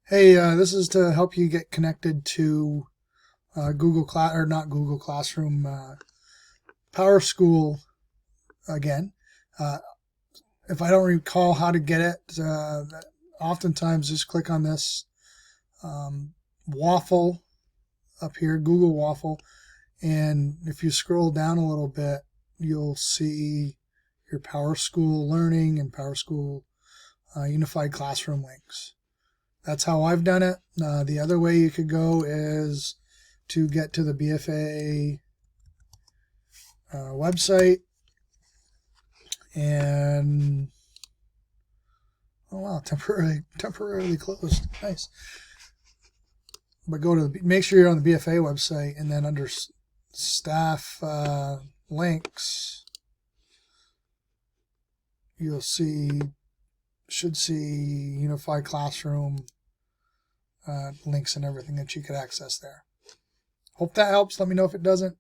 Hey, this is to help you get connected to Google Class or not Google Classroom, PowerSchool again. Uh, if I don't recall how to get it, oftentimes just click on this waffle up here, Google Waffle, and if you scroll down a little bit, you'll see your PowerSchool Learning and PowerSchool Unified Classroom links. That's how I've done it. The other way you could go is to get to the BFA website and oh wow, temporarily closed. Nice. But go to make sure you're on the BFA website, and then under staff links, you'll should see Unified Classroom links and everything that you could access there. Hope that helps. Let me know if it doesn't.